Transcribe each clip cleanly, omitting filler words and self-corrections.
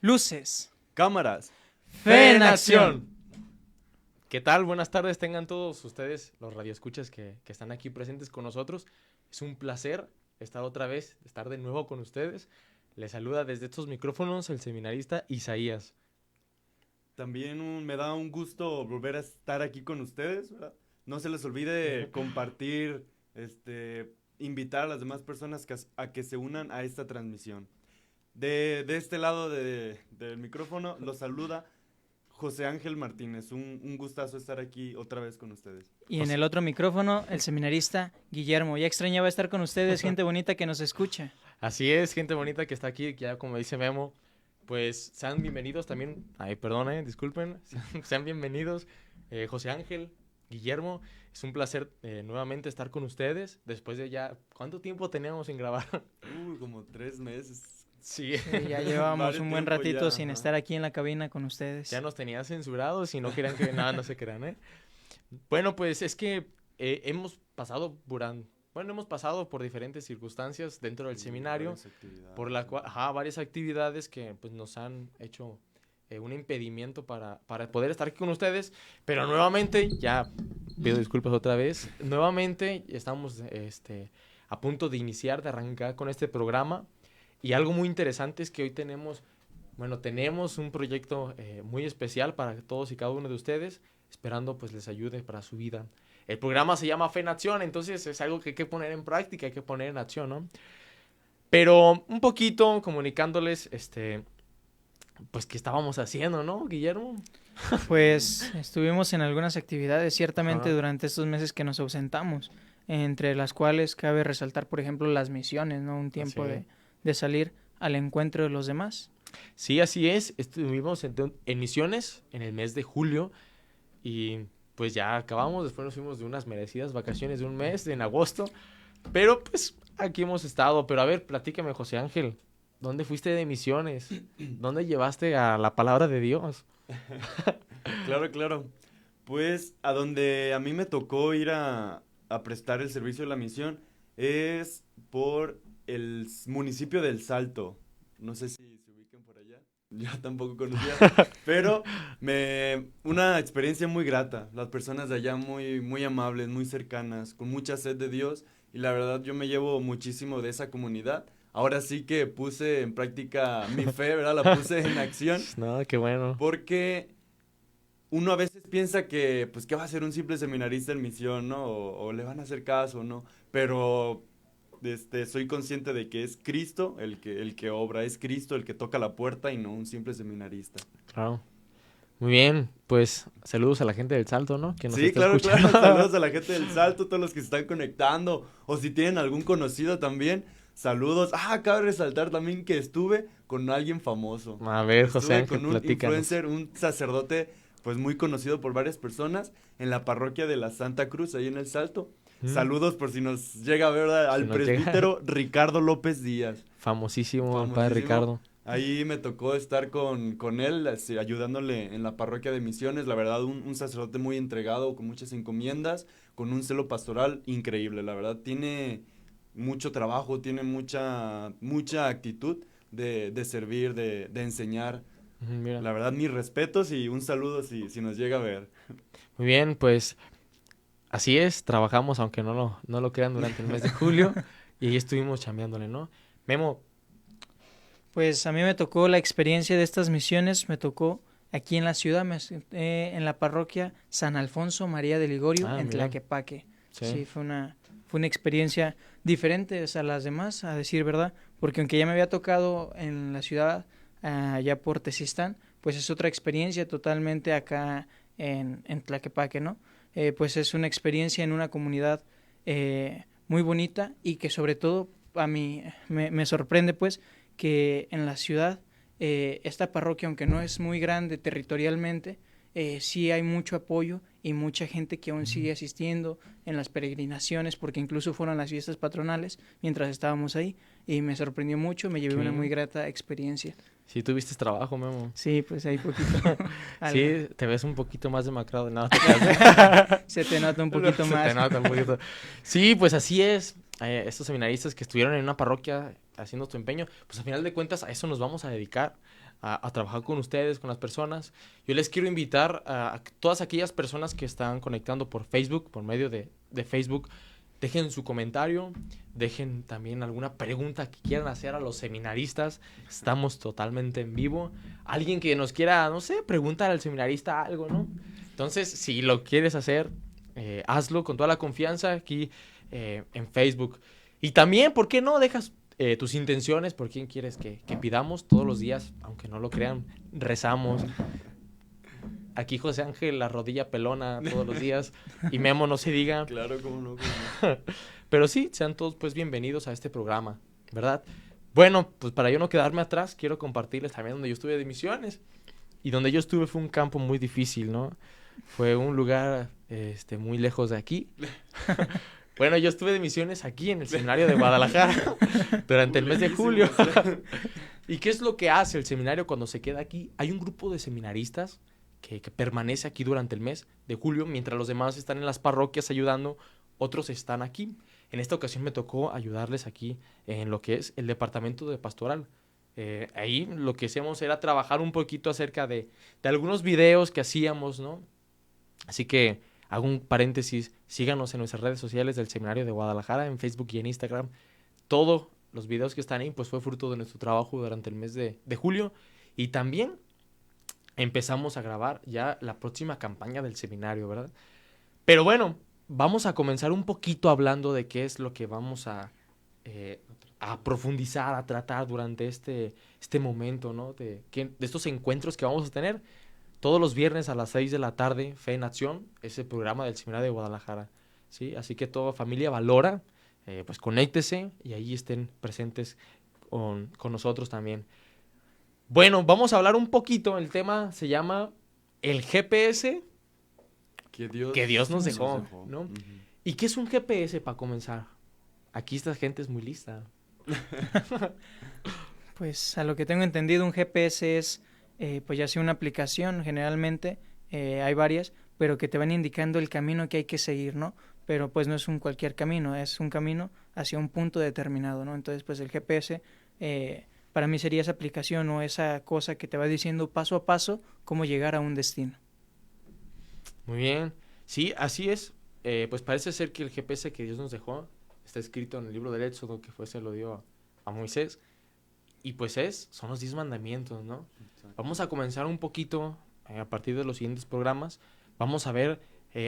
Luces. Cámaras. Fe en acción. ¿Qué tal? Buenas tardes tengan todos ustedes, los radioescuchas que están aquí presentes con nosotros. Es un placer estar de nuevo con ustedes. Les saluda desde estos micrófonos el seminarista Isaías. También me da un gusto volver a estar aquí con ustedes, ¿verdad? No se les olvide compartir, invitar a las demás personas a que se unan a esta transmisión. De este lado del micrófono los saluda José Ángel Martínez. Un gustazo estar aquí otra vez con ustedes. Y en el otro micrófono, el seminarista Guillermo. Ya extrañaba estar con ustedes, gente bonita que nos escucha. Así es, gente bonita que está aquí, que ya como dice Memo, pues sean bienvenidos también. Disculpen. Sean bienvenidos, José Ángel, Guillermo. Es un placer nuevamente estar con ustedes después de ya... ¿Cuánto tiempo teníamos sin grabar? Como 3 meses. Sí. Ya llevábamos un buen ratito ya, sin ajá. estar aquí en la cabina con ustedes. Ya nos tenían censurados y no querían que nada, no se crean, ¿eh? Bueno, pues es que hemos pasado por diferentes circunstancias dentro del seminario, por la cual, varias actividades que pues nos han hecho un impedimento para poder estar aquí con ustedes, pero nuevamente, ya pido disculpas otra vez, nuevamente estamos a punto de arrancar con este programa, y algo muy interesante es que hoy tenemos un proyecto muy especial para todos y cada uno de ustedes, esperando pues les ayude para su vida. El programa se llama Fe en Acción, entonces es algo que hay que poner en práctica, hay que poner en acción, ¿no? Pero un poquito comunicándoles, pues qué estábamos haciendo, ¿no, Guillermo? Pues estuvimos en algunas actividades, ciertamente, Ajá. durante estos meses que nos ausentamos, entre las cuales cabe resaltar, por ejemplo, las misiones, ¿no? Un tiempo Sí. de salir al encuentro de los demás. Sí, así es. Estuvimos en misiones en el mes de julio y pues ya acabamos. Después nos fuimos de unas merecidas vacaciones de un mes en agosto. Pero pues aquí hemos estado. Pero a ver, platícame, José Ángel. ¿Dónde fuiste de misiones? ¿Dónde llevaste a la palabra de Dios? Claro. Pues a donde a mí me tocó ir a prestar el servicio de la misión es por el municipio del Salto. No sé si se ubiquen por allá. Yo tampoco conocía. Pero una experiencia muy grata. Las personas de allá muy, muy amables, muy cercanas, con mucha sed de Dios. Y la verdad yo me llevo muchísimo de esa comunidad. Ahora sí que puse en práctica mi fe, ¿verdad? La puse en acción. No, qué bueno. Porque uno a veces piensa que, pues, ¿qué va a hacer un simple seminarista en misión, no? O le van a hacer caso, ¿no? Pero, soy consciente de que es Cristo el que obra, es Cristo el que toca la puerta y no un simple seminarista. Claro. Muy bien, pues saludos a la gente del Salto, ¿no? Que nos Sí, está claro, escuchando. saludos a la gente del Salto, todos los que se están conectando, o si tienen algún conocido también, saludos. Cabe resaltar también que estuve con alguien famoso. A ver, José Estuve Ángel, con un platícanos. influencer, un sacerdote, pues muy conocido por varias personas, en la parroquia de la Santa Cruz, ahí en El Salto. Saludos por si nos llega a ver, ¿verdad? Al nos llega. presbítero Ricardo López Díaz. Famosísimo, el padre Famosísimo. Ricardo. Ahí me tocó estar con él, ayudándole en la parroquia de misiones. La verdad, un sacerdote muy entregado, con muchas encomiendas, con un celo pastoral increíble. La verdad, tiene mucho trabajo, tiene mucha actitud de servir, de enseñar. Mira. La verdad, mis respetos y un saludo si nos llega a ver. Muy bien, pues así es, trabajamos aunque no lo crean durante el mes de julio y ahí estuvimos chambeándole, ¿no? Memo. Pues a mí me tocó la experiencia de estas misiones, me tocó aquí en la ciudad, en la parroquia San Alfonso María de Ligorio, en Mira. Tlaquepaque. Sí, fue una experiencia diferente a las demás, a decir verdad, porque aunque ya me había tocado en la ciudad, allá por Tezistán, pues es otra experiencia totalmente acá en Tlaquepaque, ¿no? Pues es una experiencia en una comunidad muy bonita y que sobre todo a mí me sorprende pues que en la ciudad esta parroquia, aunque no es muy grande territorialmente, sí hay mucho apoyo y mucha gente que aún sigue asistiendo en las peregrinaciones, porque incluso fueron las fiestas patronales mientras estábamos ahí y me sorprendió mucho, me llevé una muy grata experiencia. Sí, tuviste trabajo, Memo. Sí, pues ahí poquito. Sí, te ves un poquito más demacrado. No, se te nota un poquito más. Se te nota un poquito. Sí, pues así es. Estos seminaristas que estuvieron en una parroquia haciendo tu empeño, pues al final de cuentas a eso nos vamos a dedicar, a trabajar con ustedes, con las personas. Yo les quiero invitar a todas aquellas personas que están conectando por Facebook, por medio de Facebook, dejen su comentario, dejen también alguna pregunta que quieran hacer a los seminaristas. Estamos totalmente en vivo. Alguien que nos quiera, no sé, preguntar al seminarista algo, ¿no? Entonces, si lo quieres hacer, hazlo con toda la confianza aquí en Facebook. Y también, ¿por qué no dejas tus intenciones? ¿Por quién quieres que pidamos? Todos los días, aunque no lo crean, rezamos. Aquí José Ángel, la rodilla pelona todos los días. Y Memo, no se diga. Claro, cómo no. Pero sí, sean todos pues bienvenidos a este programa, ¿verdad? Bueno, pues para yo no quedarme atrás, quiero compartirles también donde yo estuve de misiones. Y donde yo estuve fue un campo muy difícil, ¿no? Fue un lugar muy lejos de aquí. Bueno, yo estuve de misiones aquí en el seminario de Guadalajara durante el mes de julio. ¿Y qué es lo que hace el seminario cuando se queda aquí? Hay un grupo de seminaristas que permanece aquí durante el mes de julio, mientras los demás están en las parroquias ayudando, otros están aquí. En esta ocasión me tocó ayudarles aquí en lo que es el departamento de pastoral. Ahí lo que hacíamos era trabajar un poquito acerca de algunos videos que hacíamos, ¿no? Así que hago un paréntesis, síganos en nuestras redes sociales del Seminario de Guadalajara, en Facebook y en Instagram. Todos los videos que están ahí, pues fue fruto de nuestro trabajo durante el mes de julio. Y también empezamos a grabar ya la próxima campaña del seminario, ¿verdad? Pero bueno, vamos a comenzar un poquito hablando de qué es lo que vamos a profundizar, a tratar durante este momento, ¿no? De estos encuentros que vamos a tener todos los viernes a las 6 de la tarde, Fe en Acción, ese programa del Seminario de Guadalajara, ¿sí? Así que toda familia valora, pues conéctese y ahí estén presentes con nosotros también. Bueno, vamos a hablar un poquito, el tema se llama el GPS que Dios nos dejó, ¿no? Uh-huh. ¿Y qué es un GPS para comenzar? Aquí esta gente es muy lista. Pues a lo que tengo entendido, un GPS es, pues ya sea una aplicación, generalmente hay varias, pero que te van indicando el camino que hay que seguir, ¿no? Pero pues no es un cualquier camino, es un camino hacia un punto determinado, ¿no? Entonces, pues el GPS para mí sería esa aplicación o esa cosa que te va diciendo paso a paso cómo llegar a un destino. Muy bien. Sí, así es. Pues parece ser que el GPS que Dios nos dejó está escrito en el libro del Éxodo, que se lo dio a Moisés. Y pues son los 10 mandamientos, ¿no? Exacto. Vamos a comenzar un poquito a partir de los siguientes programas. Vamos a ver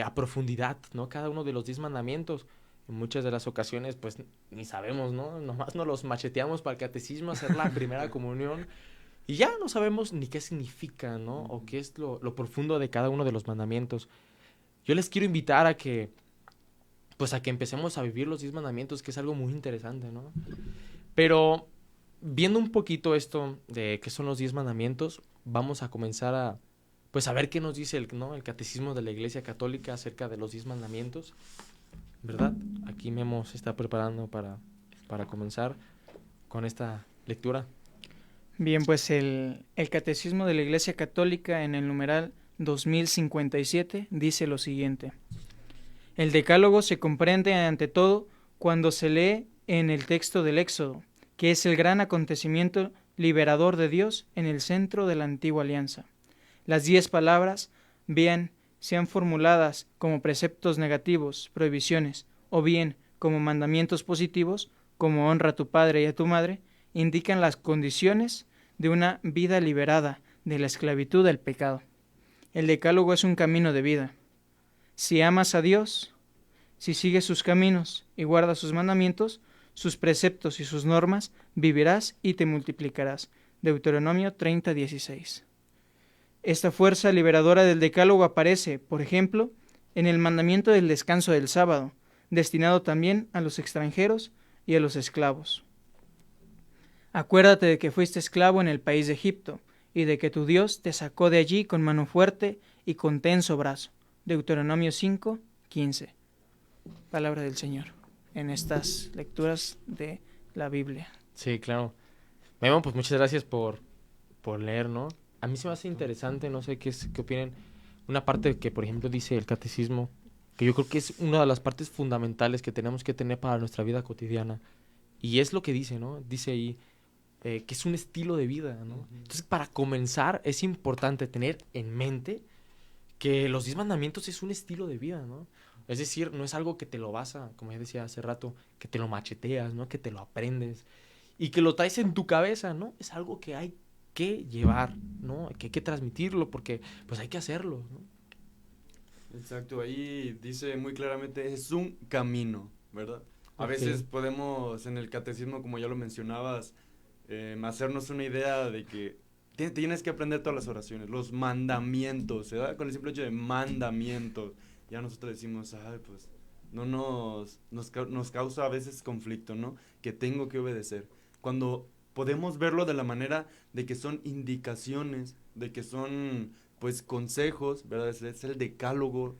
a profundidad, ¿no? Cada uno de los 10 mandamientos. En muchas de las ocasiones, pues, ni sabemos, ¿no? Nomás nos los macheteamos para el catecismo, hacer la primera comunión. Y ya no sabemos ni qué significa, ¿no? O qué es lo profundo de cada uno de los mandamientos. Yo les quiero invitar a que empecemos a vivir los 10 mandamientos, que es algo muy interesante, ¿no? Pero viendo un poquito esto de qué son los 10 mandamientos, vamos a comenzar a ver qué nos dice el catecismo de la Iglesia Católica acerca de los 10 mandamientos, ¿verdad? Aquí Memo se está preparando para comenzar con esta lectura. Bien, pues el Catecismo de la Iglesia Católica en el numeral 2057 dice lo siguiente: el Decálogo se comprende ante todo cuando se lee en el texto del Éxodo, que es el gran acontecimiento liberador de Dios en el centro de la antigua alianza. Las 10 palabras, bien sean formuladas como preceptos negativos, prohibiciones, o bien como mandamientos positivos, como honra a tu padre y a tu madre, indican las condiciones de una vida liberada de la esclavitud del pecado. El Decálogo es un camino de vida. Si amas a Dios, si sigues sus caminos y guardas sus mandamientos, sus preceptos y sus normas, vivirás y te multiplicarás. Deuteronomio 30:16. Esta fuerza liberadora del Decálogo aparece, por ejemplo, en el mandamiento del descanso del sábado, destinado también a los extranjeros y a los esclavos. Acuérdate de que fuiste esclavo en el país de Egipto, y de que tu Dios te sacó de allí con mano fuerte y con tenso brazo. Deuteronomio 5:15. Palabra del Señor en estas lecturas de la Biblia. Sí, claro. Memo, pues muchas gracias por leer, ¿no? A mí se me hace interesante, no sé qué opinen, una parte que, por ejemplo, dice el catecismo, que yo creo que es una de las partes fundamentales que tenemos que tener para nuestra vida cotidiana. Y es lo que dice, ¿no? Dice ahí, que es un estilo de vida, ¿no? Entonces, para comenzar, es importante tener en mente que los 10 mandamientos es un estilo de vida, ¿no? Es decir, no es algo que te lo vas a, como ya decía hace rato, que te lo macheteas, ¿no? Que te lo aprendes y que lo traes en tu cabeza, ¿no? Es algo que hay que llevar, ¿no? Que hay que transmitirlo porque, pues, hay que hacerlo, ¿no? Exacto, ahí dice muy claramente, es un camino, ¿verdad? A Ok. veces podemos, en el catecismo, como ya lo mencionabas, hacernos una idea de que tienes que aprender todas las oraciones, los mandamientos, ¿verdad? Con el simple hecho de mandamientos, ya nosotros decimos, ay, pues, no nos causa a veces conflicto, ¿no? Que tengo que obedecer. Cuando podemos verlo de la manera de que son indicaciones, de que son, pues, consejos, ¿verdad? Es el decálogo,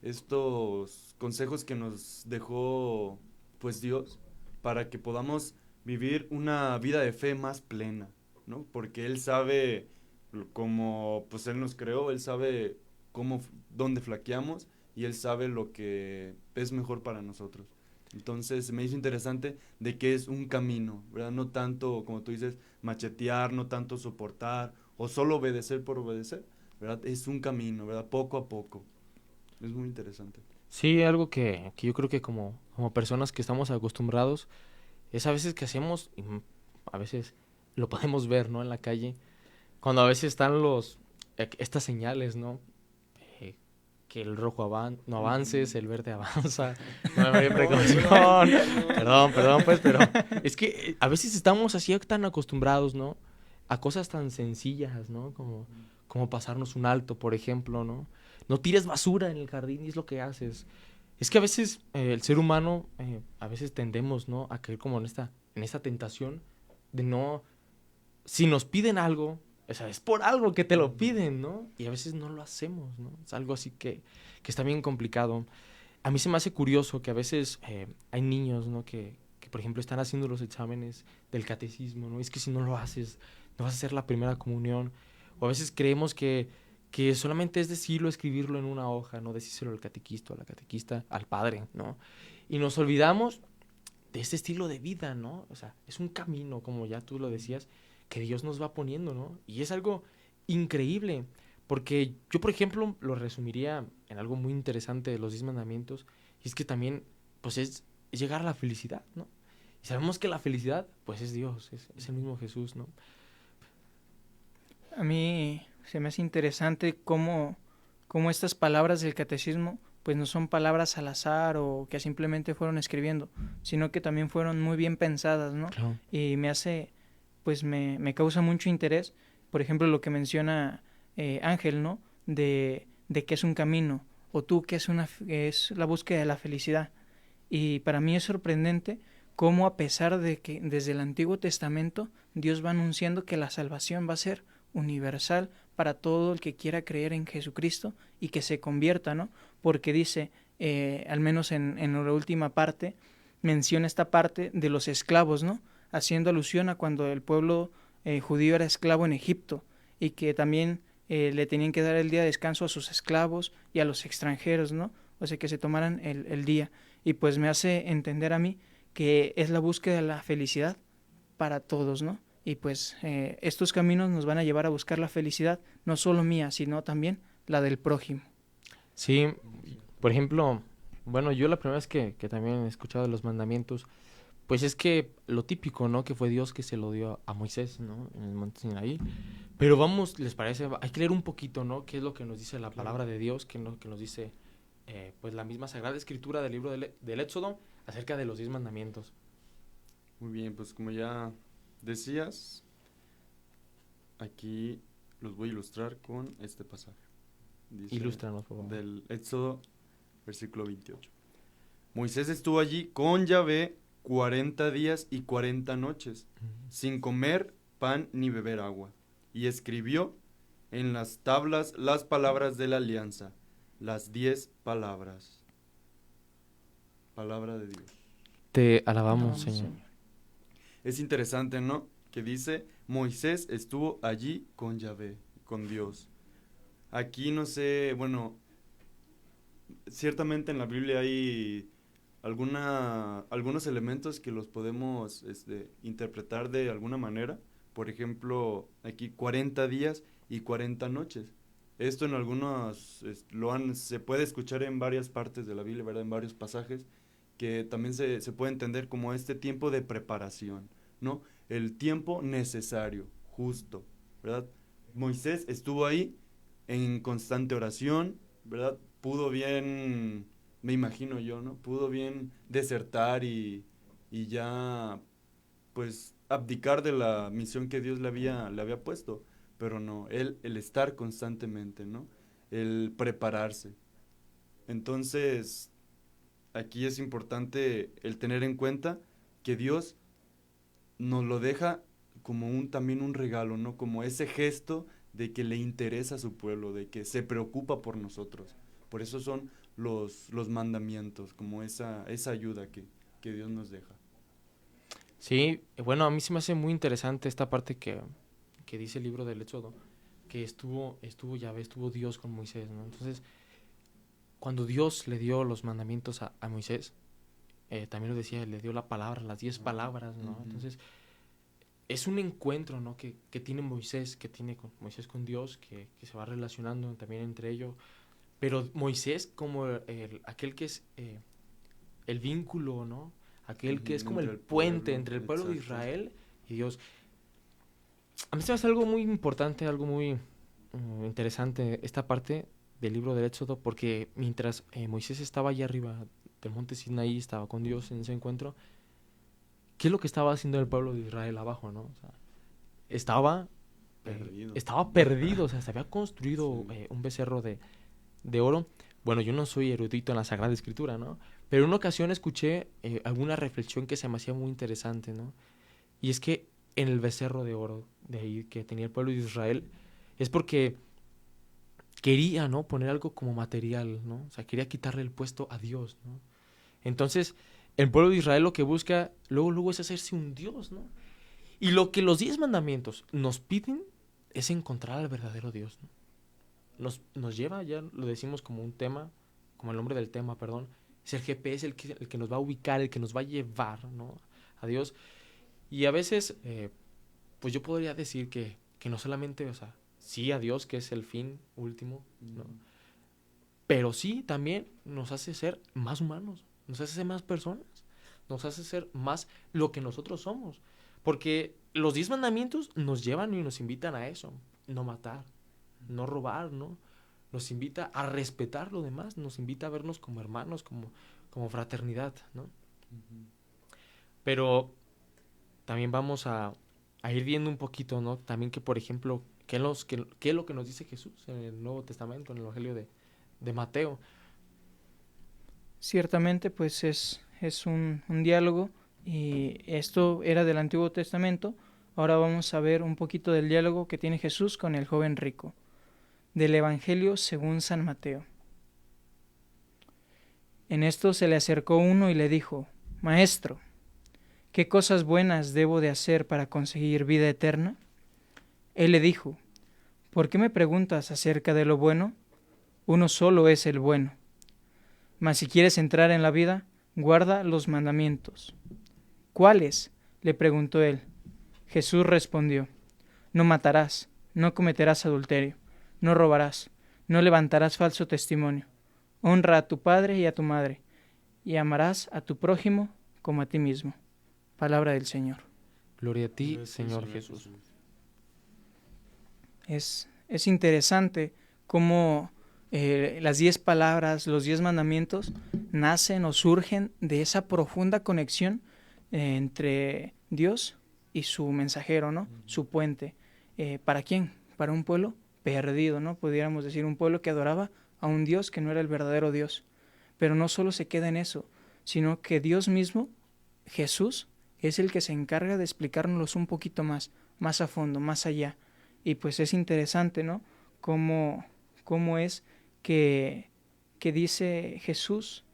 estos consejos que nos dejó, pues, Dios, para que podamos vivir una vida de fe más plena, ¿no? Porque Él sabe cómo, pues, Él nos creó, Él sabe dónde flaqueamos y Él sabe lo que es mejor para nosotros. Entonces me hizo interesante de que es un camino, ¿verdad? No tanto, como tú dices, machetear, no tanto soportar o solo obedecer por obedecer, ¿verdad? Es un camino, ¿verdad? Poco a poco. Es muy interesante. Sí, algo que yo creo que como personas que estamos acostumbrados, es a veces que hacemos, y a veces lo podemos ver, ¿no? En la calle, cuando a veces están estas señales, ¿no? Que el rojo no avances, el verde avanza, no hay precaución. Perdón, pues, pero es que a veces estamos así tan acostumbrados, ¿no? A cosas tan sencillas, ¿no? Como pasarnos un alto, por ejemplo, ¿no? No tires basura en el jardín y es lo que haces. Es que a veces el ser humano, a veces tendemos, ¿no? A caer como en esta tentación de no, si nos piden algo, o sea, es por algo que te lo piden, ¿no? Y a veces no lo hacemos, ¿no? Es algo así que está bien complicado. A mí se me hace curioso que a veces hay niños, ¿no? Que, por ejemplo, están haciendo los exámenes del catecismo, ¿no? Es que si no lo haces, no vas a hacer la primera comunión. O a veces creemos que solamente es decirlo, escribirlo en una hoja, no decírselo al catequista, a la catequista, al padre, ¿no? Y nos olvidamos de este estilo de vida, ¿no? O sea, es un camino, como ya tú lo decías, que Dios nos va poniendo, ¿no? Y es algo increíble, porque yo, por ejemplo, lo resumiría en algo muy interesante de los 10 mandamientos, y es que también, pues, es llegar a la felicidad, ¿no? Y sabemos que la felicidad, pues, es Dios, es el mismo Jesús, ¿no? A mí se me hace interesante cómo estas palabras del catecismo pues no son palabras al azar o que simplemente fueron escribiendo, sino que también fueron muy bien pensadas, ¿no? Claro. Y pues me causa mucho interés, por ejemplo, lo que menciona Ángel, ¿no? De que es un camino, o tú que es la búsqueda de la felicidad. Y para mí es sorprendente cómo a pesar de que desde el Antiguo Testamento Dios va anunciando que la salvación va a ser universal para todo el que quiera creer en Jesucristo y que se convierta, ¿no? Porque dice, al menos en la última parte, menciona esta parte de los esclavos, ¿no? Haciendo alusión a cuando el pueblo judío era esclavo en Egipto y que también le tenían que dar el día de descanso a sus esclavos y a los extranjeros, ¿no? O sea, que se tomaran el día. Y pues me hace entender a mí que es la búsqueda de la felicidad para todos, ¿no? Y pues estos caminos nos van a llevar a buscar la felicidad, no solo mía, sino también la del prójimo. Sí, por ejemplo, bueno, yo la primera vez que también he escuchado de los mandamientos, pues es que lo típico, ¿no? Que fue Dios que se lo dio a Moisés, ¿no? En el monte Sinaí. Pero vamos, ¿les parece? Hay que leer un poquito, ¿no? ¿Qué es lo que nos dice la palabra de Dios? ¿Qué es lo que nos dice, pues, la misma Sagrada Escritura del libro del Éxodo acerca de los 10 mandamientos? Muy bien, pues como ya decías, aquí los voy a ilustrar con este pasaje. Dice, Ilústranos, por favor. del Éxodo, versículo 28. Moisés estuvo allí con Yahvé 40 días y 40 noches, sin comer pan ni beber agua, y escribió en las tablas las palabras de la alianza, las 10 palabras. Palabra de Dios. Te alabamos, Señor. Es interesante, ¿no? Que dice, Moisés estuvo allí con Yahvé, con Dios. Aquí no sé, bueno, ciertamente en la Biblia hay algunos elementos que los podemos interpretar de alguna manera. Por ejemplo, aquí 40 días y 40 noches. Esto en algunos, se puede escuchar en varias partes de la Biblia, ¿verdad? En varios pasajes, que también se puede entender como este tiempo de preparación, ¿no? El tiempo necesario, justo, ¿verdad? Moisés estuvo ahí en constante oración, ¿verdad? Pudo bien, me imagino yo, ¿no? Pudo bien desertar y ya, pues, abdicar de la misión que Dios le había puesto, pero no, el estar constantemente, ¿no? El prepararse. Entonces, aquí es importante el tener en cuenta que Dios nos lo deja como también un regalo, ¿no? Como ese gesto de que le interesa a su pueblo, de que se preocupa por nosotros. Por eso son los mandamientos, como esa ayuda que Dios nos deja. Sí, bueno, a mí se me hace muy interesante esta parte que dice el libro del Éxodo, que estuvo Yahvé, estuvo Dios con Moisés, ¿no? Entonces, cuando Dios le dio los mandamientos a Moisés, también lo decía, le dio la palabra, las 10 palabras, ¿no? Uh-huh. Entonces, es un encuentro, ¿no? Que tiene Moisés, que tiene Moisés con Dios, que se va relacionando también entre ellos. Pero Moisés como aquel que es el vínculo, ¿no? Aquel que es como el puente entre el pueblo de Israel y Dios. A mí se me hace algo muy importante, algo muy interesante esta parte del libro del Éxodo, porque mientras Moisés estaba allá arriba del monte Sinaí, estaba con Dios en ese encuentro, ¿qué es lo que estaba haciendo el pueblo de Israel abajo, no? O sea, estaba perdido, o sea, se había construido un becerro de oro. Bueno, yo no soy erudito en la Sagrada Escritura, ¿no? Pero en una ocasión escuché alguna reflexión que se me hacía muy interesante, ¿no? Y es que en el becerro de oro de ahí que tenía el pueblo de Israel es porque quería, ¿no? Poner algo como material, ¿no? O sea, quería quitarle el puesto a Dios, ¿no? Entonces, el pueblo de Israel lo que busca luego es hacerse un Dios, ¿no? Y lo que los 10 mandamientos nos piden es encontrar al verdadero Dios, ¿no? Nos lleva, ya lo decimos como un tema, como el nombre del tema, perdón, es el GPS el que nos va a ubicar, el que nos va a llevar, ¿no? A Dios. Y a veces, pues yo podría decir que no solamente, o sea, sí a Dios, que es el fin último, ¿no? Pero sí también nos hace ser más humanos, nos hace ser más personas, nos hace ser más lo que nosotros somos. Porque los 10 mandamientos nos llevan y nos invitan a eso, no matar, no robar, ¿no? Nos invita a respetar lo demás, nos invita a vernos como hermanos, como fraternidad, ¿no? Uh-huh. Pero también vamos a ir viendo un poquito, ¿no? También que, por ejemplo, ¿qué es lo que nos dice Jesús en el Nuevo Testamento, en el Evangelio de Mateo? Ciertamente, pues es un diálogo, y esto era del Antiguo Testamento. Ahora vamos a ver un poquito del diálogo que tiene Jesús con el joven rico, del Evangelio según San Mateo. En esto se le acercó uno y le dijo: Maestro, ¿qué cosas buenas debo de hacer para conseguir vida eterna? Él le dijo: ¿Por qué me preguntas acerca de lo bueno? Uno solo es el bueno. Mas si quieres entrar en la vida, guarda los mandamientos. ¿Cuáles?, le preguntó él. Jesús respondió: No matarás, no cometerás adulterio, no robarás, no levantarás falso testimonio, honra a tu padre y a tu madre, y amarás a tu prójimo como a ti mismo. Palabra del Señor. Gloria a ti, Señor Jesús. Es interesante cómo las 10 palabras, los 10 mandamientos nacen o surgen de esa profunda conexión entre Dios y su mensajero, ¿no? Su puente. ¿Para quién? Para un pueblo perdido, ¿no? Pudiéramos decir un pueblo que adoraba a un Dios que no era el verdadero Dios. Pero no solo se queda en eso, sino que Dios mismo, Jesús, es el que se encarga de explicárnoslos un poquito más a fondo, más allá. Y pues es interesante, ¿no? Cómo es que dice Jesús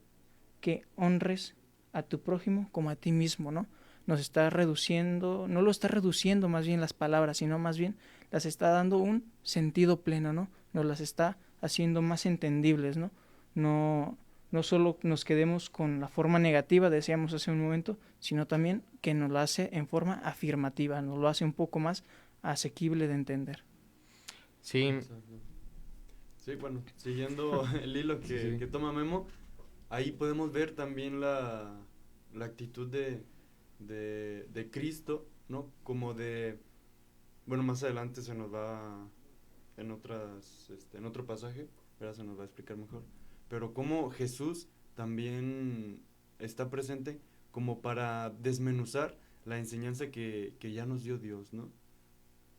que honres a tu prójimo como a ti mismo, ¿no? Nos está reduciendo, no lo está reduciendo más bien las palabras, sino más bien las está dando un sentido pleno, ¿no? Nos las está haciendo más entendibles, ¿no? No no solo nos quedemos con la forma negativa, decíamos hace un momento, sino también que nos lo hace en forma afirmativa, nos lo hace un poco más asequible de entender. Sí. Exacto. Sí, bueno, siguiendo el hilo que toma Memo, ahí podemos ver también la actitud de Cristo, ¿no? Como de, bueno, más adelante se nos va en otro pasaje, pero se nos va a explicar mejor, pero cómo Jesús también está presente como para desmenuzar la enseñanza que ya nos dio Dios, ¿no?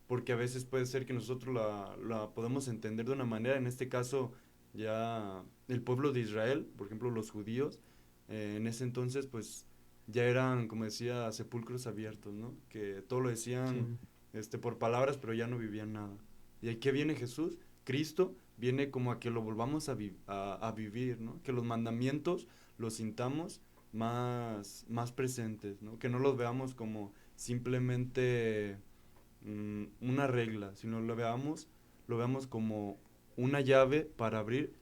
Porque a veces puede ser que nosotros la podemos entender de una manera, en este caso ya el pueblo de Israel, por ejemplo los judíos, en ese entonces pues ya eran, como decía, sepulcros abiertos, ¿no? Que todo lo decían por palabras, pero ya no vivían nada. ¿Y aquí viene Jesús? Cristo viene como a que lo volvamos a vivir, ¿no? Que los mandamientos los sintamos más presentes, ¿no? Que no los veamos como simplemente una regla, sino lo veamos como una llave para abrir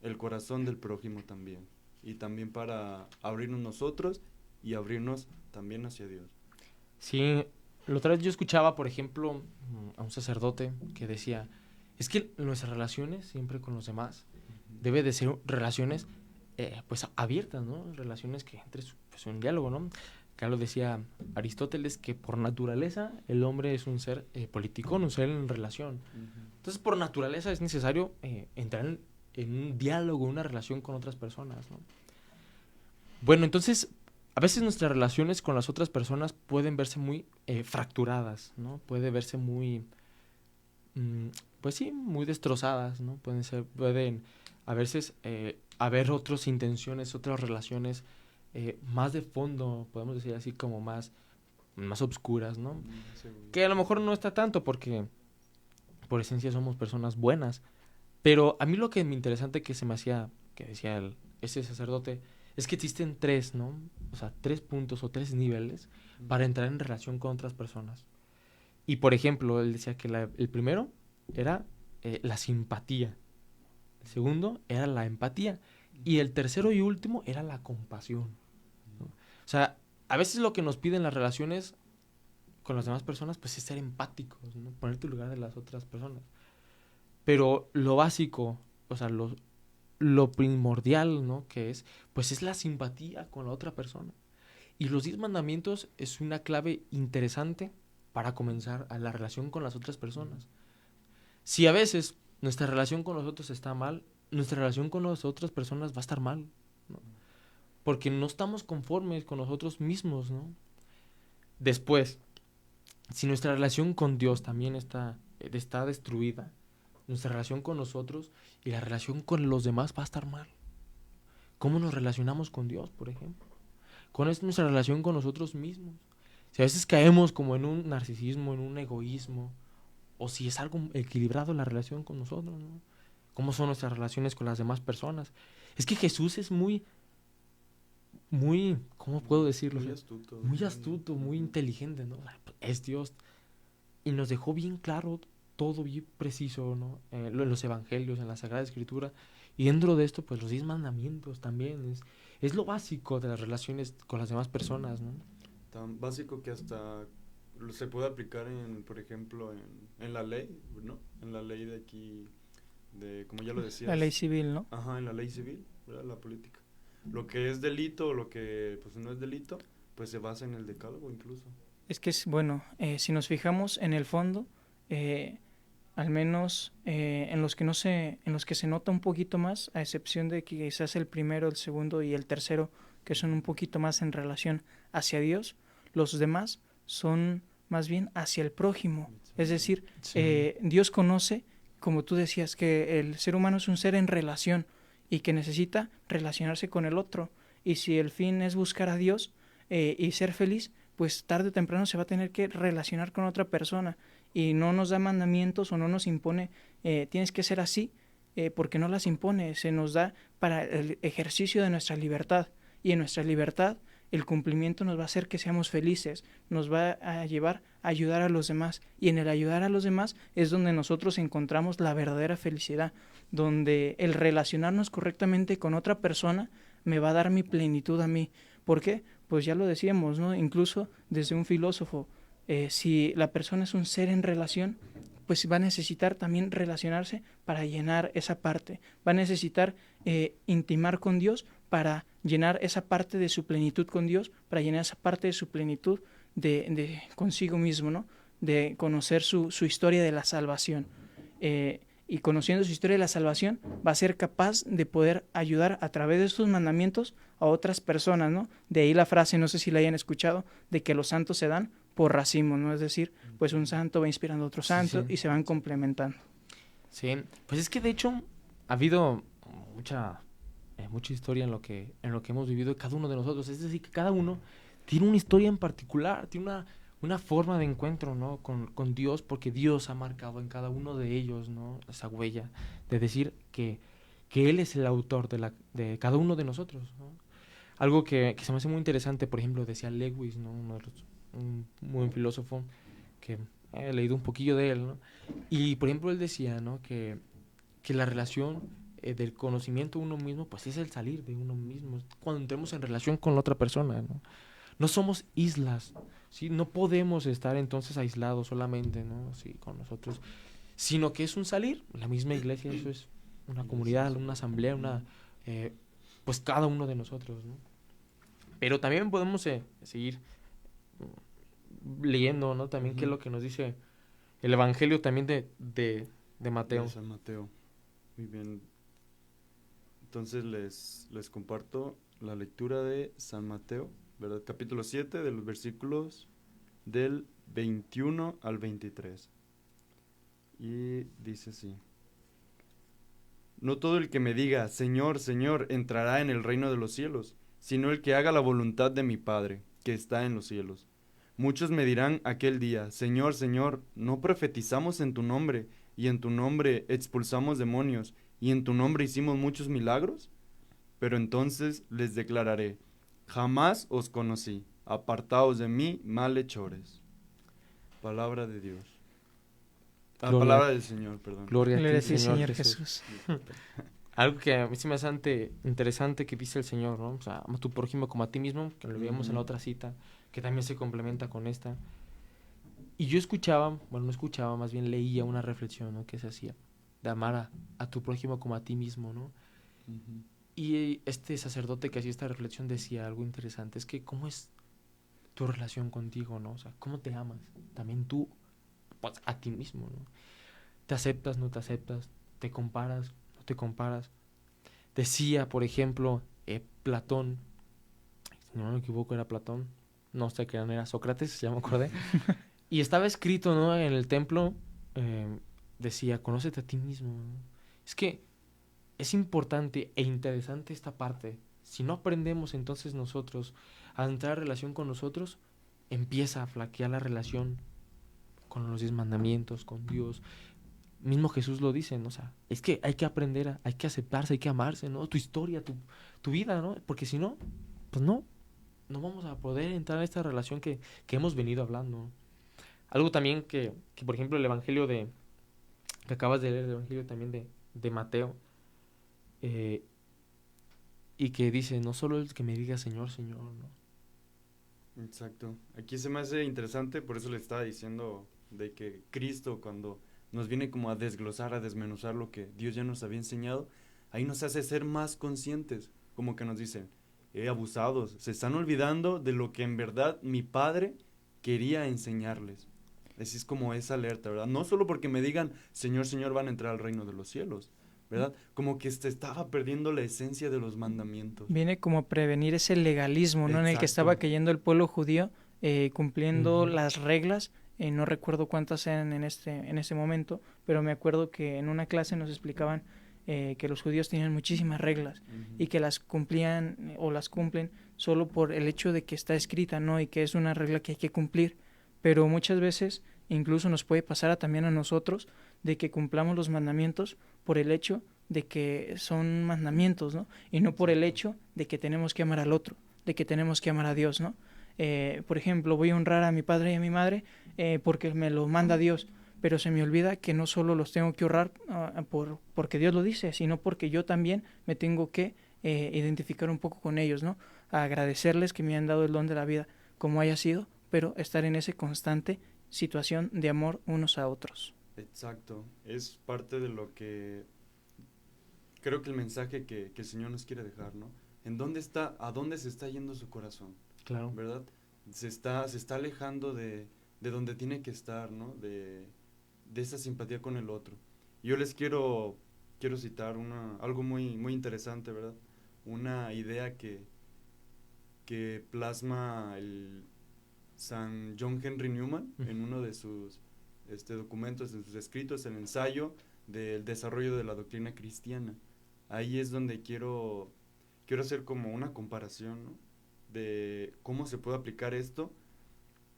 el corazón del prójimo también, y también para abrirnos nosotros y abrirnos también hacia Dios. Sí, la otra vez yo escuchaba, por ejemplo, a un sacerdote que decía, es que nuestras relaciones siempre con los demás debe de ser relaciones pues abiertas, ¿no? Relaciones que entre pues, un diálogo, ¿no? Acá lo decía Aristóteles, que por naturaleza el hombre es un ser politicón, un ser en relación. Entonces, por naturaleza es necesario entrar en un diálogo, una relación con otras personas, ¿no? Bueno, entonces, a veces nuestras relaciones con las otras personas pueden verse muy fracturadas, ¿no? Puede verse muy, pues sí, muy destrozadas, ¿no? Pueden a veces haber otras intenciones, otras relaciones más de fondo, podemos decir así, como más obscuras, ¿no? Sí. Que a lo mejor no está tanto porque por esencia somos personas buenas, pero a mí lo que me interesante que se me hacía, que decía ese sacerdote, es que existen tres, ¿no? O sea, 3 puntos o 3 niveles para entrar en relación con otras personas. Y por ejemplo, él decía que el primero era la simpatía, el segundo era la empatía y el tercero y último era la compasión, ¿no? O sea, a veces lo que nos piden las relaciones con las demás personas pues es ser empáticos, ¿no? Ponerte en lugar de las otras personas. Pero lo básico, o sea, lo primordial, ¿no? Que es, pues es la simpatía con la otra persona. Y los 10 mandamientos es una clave interesante para comenzar a la relación con las otras personas. Si a veces nuestra relación con los otros está mal, nuestra relación con las otras personas va a estar mal, ¿no? Porque no estamos conformes con nosotros mismos, ¿no? Después, si nuestra relación con Dios también está destruida, nuestra relación con nosotros y la relación con los demás va a estar mal. ¿Cómo nos relacionamos con Dios, por ejemplo? ¿Cuál es nuestra relación con nosotros mismos? Si a veces caemos como en un narcisismo, en un egoísmo, o si es algo equilibrado la relación con nosotros, ¿no? ¿Cómo son nuestras relaciones con las demás personas? Es que Jesús es muy, ¿cómo puedo decirlo? Muy astuto, muy inteligente, ¿no? Es Dios. Y nos dejó bien claro, todo bien preciso, ¿no? En los evangelios, en la Sagrada Escritura. Y dentro de esto, pues los 10 mandamientos también. Es lo básico de las relaciones con las demás personas, ¿no? Tan básico que hasta se puede aplicar por ejemplo, en la ley, ¿no? En la ley de aquí, como ya lo decías. La ley civil, ¿no? Ajá, en la ley civil, ¿verdad? La política. Lo que es delito o lo que pues no es delito, pues se basa en el decálogo incluso. Es que es bueno, si nos fijamos en el fondo, al menos en los que se nota un poquito más, a excepción de que quizás el primero, el segundo y el tercero, que son un poquito más en relación hacia Dios, los demás son más bien hacia el prójimo. Es decir, Dios conoce, como tú decías, que el ser humano es un ser en relación y que necesita relacionarse con el otro. Y si el fin es buscar a Dios y ser feliz, pues tarde o temprano se va a tener que relacionar con otra persona. Y no nos da mandamientos o no nos impone, tienes que ser así, porque no las impone, se nos da para el ejercicio de nuestra libertad. Y en nuestra libertad el cumplimiento nos va a hacer que seamos felices, nos va a llevar a ayudar a los demás. Y en el ayudar a los demás es donde nosotros encontramos la verdadera felicidad, donde el relacionarnos correctamente con otra persona me va a dar mi plenitud a mí. ¿Por qué? Pues ya lo decíamos, ¿no? Incluso desde un filósofo, si la persona es un ser en relación, pues va a necesitar también relacionarse para llenar esa parte. Va a necesitar intimar con Dios para llenar esa parte de su plenitud con Dios, para llenar esa parte de su plenitud de consigo mismo, ¿no? De conocer su historia de la salvación. Y conociendo su historia de la salvación, va a ser capaz de poder ayudar a través de sus mandamientos a otras personas, ¿no? De ahí la frase, no sé si la hayan escuchado, de que los santos se dan por racimo, ¿no? Es decir, pues un santo va inspirando a otro santo y se van complementando. Sí, pues es que de hecho ha habido mucha historia en lo que hemos vivido cada uno de nosotros. Es decir, que cada uno tiene una historia en particular, tiene una forma de encuentro, ¿no? con Dios, porque Dios ha marcado en cada uno de ellos, ¿no? Esa huella de decir que Él es el autor de cada uno de nosotros, ¿no? Algo que se me hace muy interesante, por ejemplo, decía Lewis, ¿no? Un buen filósofo que he leído un poquillo de él, ¿no? Y por ejemplo él decía, ¿no? que la relación del conocimiento de uno mismo, pues es el salir de uno mismo, cuando entremos en relación con la otra persona, ¿no? No somos islas, ¿sí? No podemos estar entonces aislados solamente, ¿no? Sí, con nosotros, sino que es un salir. La misma iglesia, eso es una comunidad, una asamblea, pues cada uno de nosotros, ¿no? Pero también podemos seguir leyendo, ¿no? También qué es lo que nos dice el Evangelio también de Mateo. De San Mateo. Muy bien. Entonces les comparto la lectura de San Mateo, ¿verdad? Capítulo 7, de los versículos del 21 al 23. Y dice así: No todo el que me diga, Señor, Señor, entrará en el reino de los cielos, sino el que haga la voluntad de mi Padre, que está en los cielos. Muchos me dirán aquel día, Señor, Señor, ¿no profetizamos en tu nombre, y en tu nombre expulsamos demonios, y en tu nombre hicimos muchos milagros? Pero entonces les declararé, jamás os conocí, apartaos de mí, malhechores. Palabra de Dios. Palabra del Señor, perdón. Gloria a ti, Señor Jesús. Algo que a mí se me hace bastante interesante que dice el Señor, ¿no? O sea, ama a tu prójimo como a ti mismo, que lo vimos en la otra cita, que también se complementa con esta. Y yo no escuchaba, más bien leía una reflexión, ¿no? Que se hacía, de amar a tu prójimo como a ti mismo, ¿no? Uh-huh. Y este sacerdote que hacía esta reflexión decía algo interesante, es que cómo es tu relación contigo, ¿no? O sea, cómo te amas, también tú, pues, a ti mismo, ¿no? Te aceptas, no te aceptas, te comparas, no te comparas. Decía, por ejemplo, Platón, si no me equivoco era Platón, no sé qué era Sócrates, ya me acordé, y estaba escrito, ¿no? En el templo, decía, conócete a ti mismo, ¿no? Es que es importante e interesante esta parte. Si no aprendemos entonces nosotros a entrar en relación con nosotros, empieza a flaquear la relación con los 10 mandamientos, con Dios. Mismo Jesús lo dice, ¿no? O sea, es que hay que aprender, hay que aceptarse, hay que amarse, ¿no? Tu historia, tu vida, ¿no? Porque si no, pues no vamos a poder entrar en esta relación que hemos venido hablando, ¿no? Algo también que por ejemplo, el Evangelio que acabas de leer, el Evangelio también de Mateo, y que dice, no solo el que me diga Señor, Señor, ¿no? Exacto. Aquí se me hace interesante, por eso le estaba diciendo de que Cristo, cuando nos viene como a desglosar, a desmenuzar lo que Dios ya nos había enseñado, ahí nos hace ser más conscientes, como que nos dicen, abusados, se están olvidando de lo que en verdad mi Padre quería enseñarles. Así es como esa alerta, ¿verdad? No solo porque me digan, Señor, Señor, van a entrar al reino de los cielos, ¿verdad? Como que se estaba perdiendo la esencia de los mandamientos. Viene como a prevenir ese legalismo, ¿no? En el que estaba cayendo el pueblo judío, cumpliendo las reglas. No recuerdo cuántas eran en ese momento, pero me acuerdo que en una clase nos explicaban que los judíos tenían muchísimas reglas y que las cumplían o las cumplen solo por el hecho de que está escrita, ¿no? Y que es una regla que hay que cumplir. Pero muchas veces incluso nos puede pasar también a nosotros de que cumplamos los mandamientos por el hecho de que son mandamientos, ¿no? Y no por el hecho de que tenemos que amar al otro, de que tenemos que amar a Dios, ¿no? Por ejemplo, voy a honrar a mi padre y a mi madre porque me lo manda Dios, pero se me olvida que no solo los tengo que honrar porque Dios lo dice, sino porque yo también me tengo que identificar un poco con ellos, ¿no? Agradecerles que me han dado el don de la vida, como haya sido, pero estar en ese constante situación de amor unos a otros. Exacto, es parte de lo que creo que el mensaje que el Señor nos quiere dejar, ¿no? ¿En dónde está, a dónde se está yendo su corazón? Claro. ¿Verdad? Se está alejando de donde tiene que estar, ¿no? De esa simpatía con el otro. Yo les quiero citar algo muy interesante, ¿verdad? Una idea que plasma el San John Henry Newman en uno de sus documentos, en sus escritos, el ensayo del desarrollo de la doctrina cristiana. Ahí es donde quiero hacer como una comparación, ¿no? De cómo se puede aplicar esto,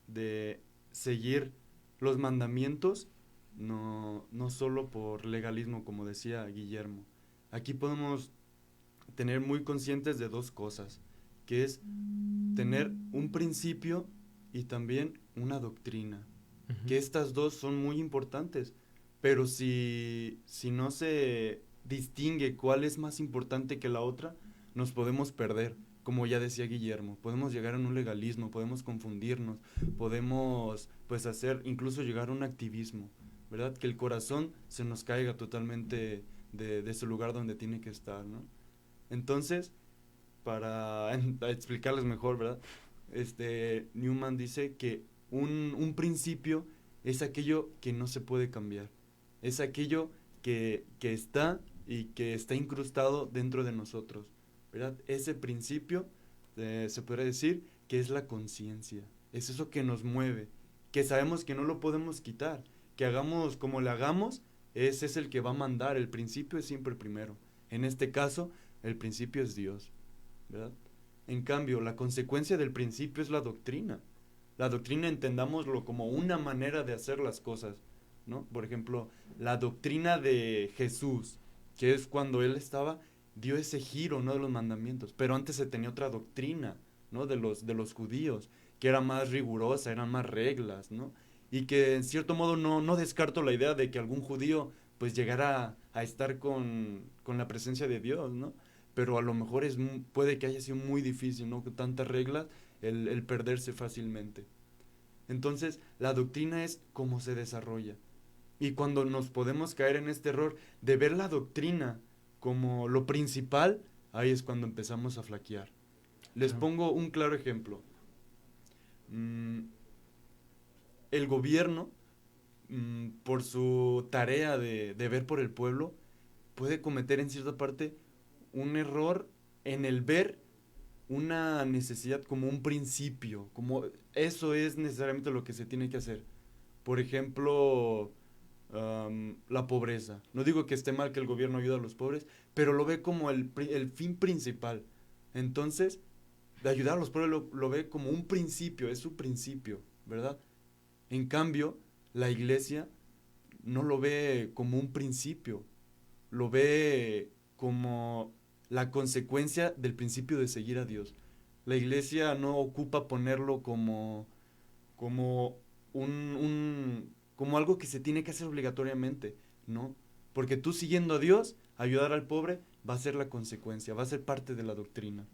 de seguir los mandamientos, no solo por legalismo, como decía Guillermo. Aquí podemos tener muy conscientes de dos cosas, que es tener un principio y también una doctrina, que estas dos son muy importantes, pero si no se distingue cuál es más importante que la otra, nos podemos perder, como ya decía Guillermo, podemos llegar a un legalismo, podemos confundirnos, podemos pues incluso llegar a un activismo, ¿verdad? Que el corazón se nos caiga totalmente de ese lugar donde tiene que estar, ¿no? Entonces, para explicarles mejor, ¿verdad? Newman dice que un principio es aquello que no se puede cambiar, es aquello que está y que está incrustado dentro de nosotros, ¿verdad? Ese principio se podría decir que es la conciencia, es eso que nos mueve, que sabemos que no lo podemos quitar, que hagamos como le hagamos, ese es el que va a mandar, el principio es siempre primero. En este caso, el principio es Dios, ¿verdad? En cambio, la consecuencia del principio es la doctrina. La doctrina entendámoslo como una manera de hacer las cosas, ¿no? Por ejemplo, la doctrina de Jesús, que es cuando él dio ese giro, ¿no? De los mandamientos. Pero antes se tenía otra doctrina, ¿no? De los judíos, que era más rigurosa, eran más reglas, ¿no? Y que en cierto modo no descarto la idea de que algún judío pues llegara a estar con la presencia de Dios, ¿no? Pero a lo mejor puede que haya sido muy difícil, ¿no? Con tantas reglas, el perderse fácilmente. Entonces, la doctrina es cómo se desarrolla. Y cuando nos podemos caer en este error de ver la doctrina como lo principal, ahí es cuando empezamos a flaquear. Les pongo un claro ejemplo. El gobierno, por su tarea de ver por el pueblo, puede cometer en cierta parte un error en el ver una necesidad como un principio, como eso es necesariamente lo que se tiene que hacer. Por ejemplo, la pobreza. No digo que esté mal que el gobierno ayude a los pobres, pero lo ve como el fin principal. Entonces, de ayudar a los pobres lo ve como un principio, es su principio, ¿verdad? En cambio, la iglesia no lo ve como un principio, lo ve como la consecuencia del principio de seguir a Dios. La iglesia no ocupa ponerlo como como algo que se tiene que hacer obligatoriamente, ¿no? Porque tú siguiendo a Dios, ayudar al pobre va a ser la consecuencia, va a ser parte de la doctrina.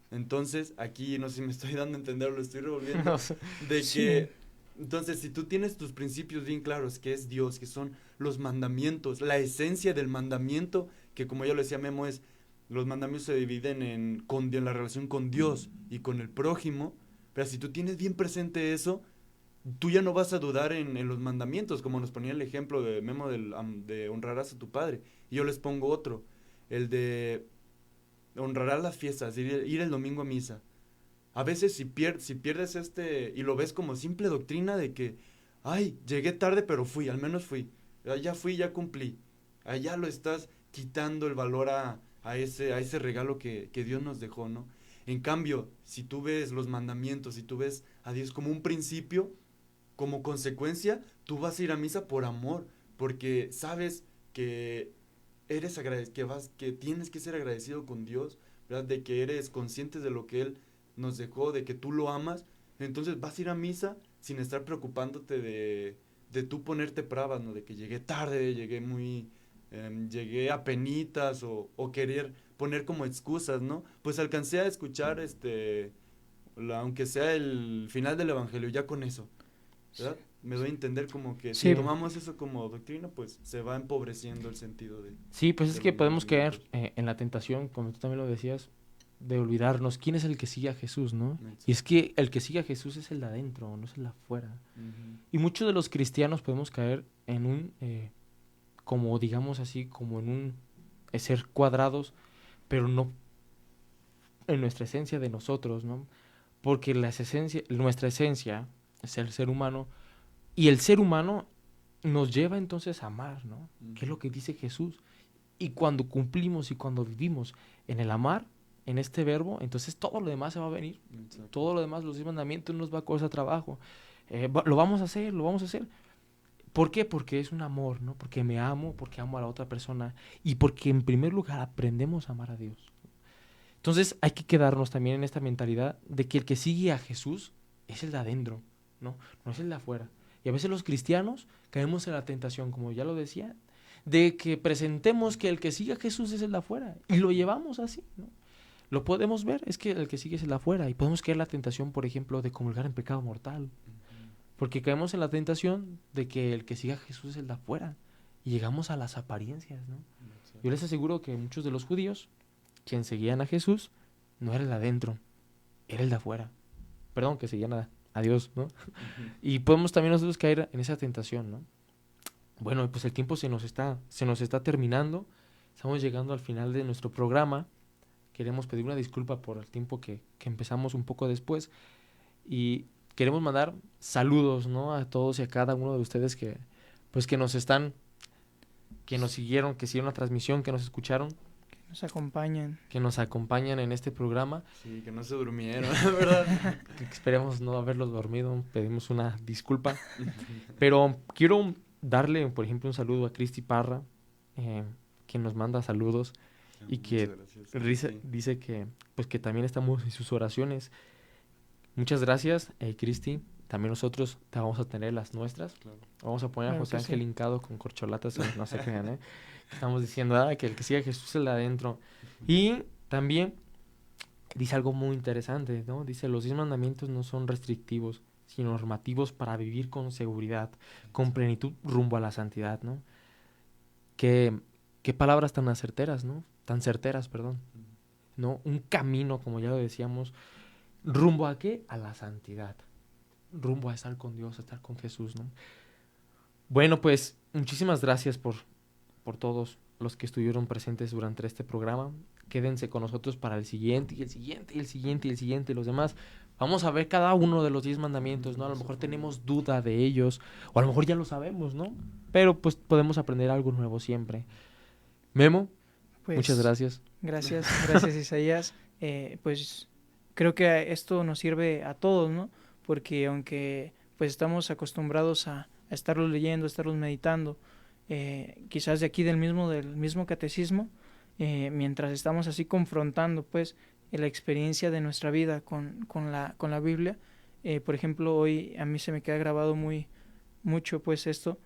Entonces, aquí no sé si me estoy dando a entender, lo estoy revolviendo, No sé. de Sí. que, entonces, si tú tienes tus principios bien claros, que es Dios, que son los mandamientos, la esencia del mandamiento, que como ya lo decía Memo, los mandamientos se dividen en la relación con Dios y con el prójimo, pero si tú tienes bien presente eso, tú ya no vas a dudar en los mandamientos, como nos ponía el ejemplo de Memo de honrarás a tu padre. Y yo les pongo otro, el de honrarás las fiestas, ir el domingo a misa. A veces si pierdes y lo ves como simple doctrina de que, ay, llegué tarde pero fui, al menos fui, ya fui, ya cumplí. Allá lo estás quitando el valor a ese regalo que Dios nos dejó, ¿no? En cambio, si tú ves los mandamientos, si tú ves a Dios como un principio, como consecuencia, tú vas a ir a misa por amor, porque sabes que que tienes que ser agradecido con Dios, ¿verdad? De que eres consciente de lo que Él nos dejó, de que tú lo amas, entonces vas a ir a misa sin estar preocupándote de tú ponerte pruebas, ¿no? De que llegué tarde, llegué apenitas o querer poner como excusas, ¿no? Pues alcancé a escuchar, aunque sea el final del evangelio, ya con eso, ¿verdad? Me doy a entender como que Sí. si tomamos eso como doctrina, pues se va empobreciendo el sentido de... Sí, pues es de que los podemos caer mandamientos. en la tentación, como tú también lo decías, de olvidarnos quién es el que sigue a Jesús, ¿no? Exacto. Y es que el que sigue a Jesús es el de adentro, no es el de afuera. Ujú. Y muchos de los cristianos podemos caer en un, como digamos así, como en un ser cuadrados, pero no en nuestra esencia de nosotros, ¿no? Porque nuestra esencia es el ser humano, y el ser humano nos lleva entonces a amar, ¿no? ¿Qué es lo que dice Jesús? Y cuando cumplimos y cuando vivimos en el amar, en este verbo, entonces todo lo demás se va a venir. Exacto. Todo lo demás, los 10 mandamientos, nos va a costar trabajo. Lo vamos a hacer, lo vamos a hacer. ¿Por qué? Porque es un amor, ¿no? Porque me amo, porque amo a la otra persona y porque en primer lugar aprendemos a amar a Dios. Entonces hay que quedarnos también en esta mentalidad de que el que sigue a Jesús es el de adentro, ¿no? No es el de afuera. Y a veces los cristianos caemos en la tentación, como ya lo decía, de que presentemos que el que sigue a Jesús es el de afuera y lo llevamos así, ¿no? Lo podemos ver, es que el que sigue es el de afuera y podemos caer en la tentación, por ejemplo, de comulgar en pecado mortal. Porque caemos en la tentación de que el que siga a Jesús es el de afuera. Y llegamos a las apariencias, ¿no? Yo les aseguro que muchos de los judíos, quien seguían a Jesús, no era el de adentro, era el de afuera. Perdón, que seguían a Dios, ¿no? Y podemos también nosotros caer en esa tentación, ¿no? Bueno, pues el tiempo se nos está terminando. Estamos llegando al final de nuestro programa. Queremos pedir una disculpa por el tiempo que empezamos un poco después. Y queremos mandar saludos, ¿no? A todos y a cada uno de ustedes que nos siguieron, que siguieron la transmisión, que nos escucharon, Nos acompañan. que nos acompañan en este programa. Sí, que no se durmieron, ¿verdad? Que esperemos no haberlos dormido, pedimos una disculpa. Pero quiero darle, por ejemplo, un saludo a Cristi Parra, quien nos manda saludos y que Muchas gracias. dice que, pues, que también estamos en sus oraciones. Muchas gracias, Cristi. También nosotros te vamos a tener las nuestras. Claro. Vamos a poner a Claro José que Ángel sí. hincado con corcholatas, no se crean, ¿eh? Estamos diciendo que el que siga a Jesús es el de adentro. Y también dice algo muy interesante, ¿no? Dice, los 10 mandamientos no son restrictivos, sino normativos para vivir con seguridad, con plenitud rumbo a la santidad, ¿no? Qué palabras tan certeras, ¿no? Tan certeras, perdón. ¿No? Un camino, como ya lo decíamos, ¿rumbo a qué? A la santidad. Rumbo a estar con Dios, a estar con Jesús, ¿no? Bueno, pues muchísimas gracias por todos los que estuvieron presentes durante este programa. Quédense con nosotros para el siguiente, y el siguiente, y el siguiente, y el siguiente, y los demás. Vamos a ver cada uno de los 10 mandamientos, ¿no? A lo mejor tenemos duda de ellos, o a lo mejor ya lo sabemos, ¿no? Pero pues podemos aprender algo nuevo siempre. Memo, Pues, muchas gracias. Gracias Isaías. Pues creo que esto nos sirve a todos, ¿no? Porque aunque pues estamos acostumbrados a estarlos leyendo, a estarlos meditando, quizás de aquí del mismo catecismo, mientras estamos así confrontando pues la experiencia de nuestra vida con la Biblia, por ejemplo, hoy a mí se me queda grabado mucho pues esto,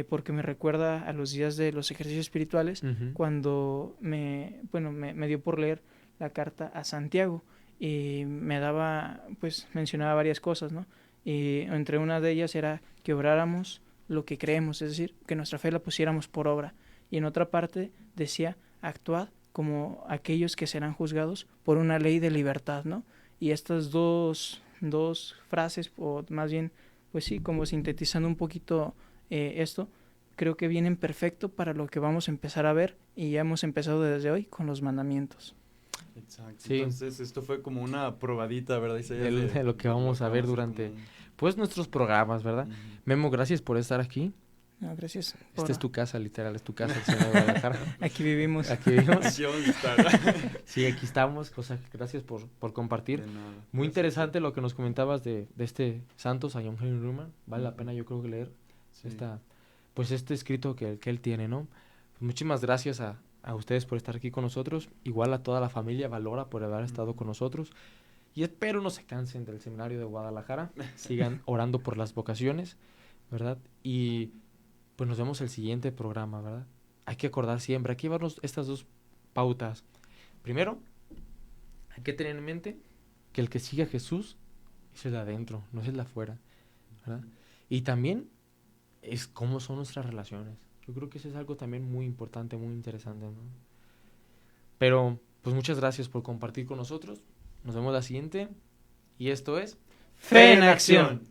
porque me recuerda a los días de los ejercicios espirituales, cuando me dio por leer la carta a Santiago y mencionaba varias cosas, ¿no? Y entre una de ellas era que obráramos lo que creemos, es decir, que nuestra fe la pusiéramos por obra. Y en otra parte decía, actuad como aquellos que serán juzgados por una ley de libertad, ¿no? Y estas dos frases, o más bien, pues sí, como sintetizando un poquito esto, creo que vienen perfecto para lo que vamos a empezar a ver, y ya hemos empezado desde hoy con los mandamientos. Exacto. Sí. Entonces esto fue como una probadita, ¿verdad? De lo que vamos a ver durante pues nuestros programas, ¿verdad? Memo, gracias por estar aquí. No, gracias. Esta es tu casa, literal, es tu casa, el Señor de Guadalajara. Aquí vivimos. Aquí vivimos. Aquí vamos a estar. Sí, aquí estamos. Gracias por compartir. De nada. Muy Gracias. interesante lo que nos comentabas de este santo, St. John Henry Newman. Vale la pena, yo creo, que leer Sí. este escrito que él tiene, ¿no? Pues muchísimas gracias a ustedes por estar aquí con nosotros. Igual a toda la familia Valora por haber estado con nosotros. Y espero no se cansen del seminario de Guadalajara. Sigan orando por las vocaciones, ¿verdad? Y pues nos vemos el siguiente programa, ¿verdad? Hay que acordar siempre, hay que llevarnos estas dos pautas. Primero, hay que tener en mente que el que sigue a Jesús es el de adentro, no es el de afuera, ¿verdad? Y también es cómo son nuestras relaciones. Yo creo que eso es algo también muy importante, muy interesante, ¿no? Pero, pues muchas gracias por compartir con nosotros. Nos vemos la siguiente. Y esto es Fe en Acción.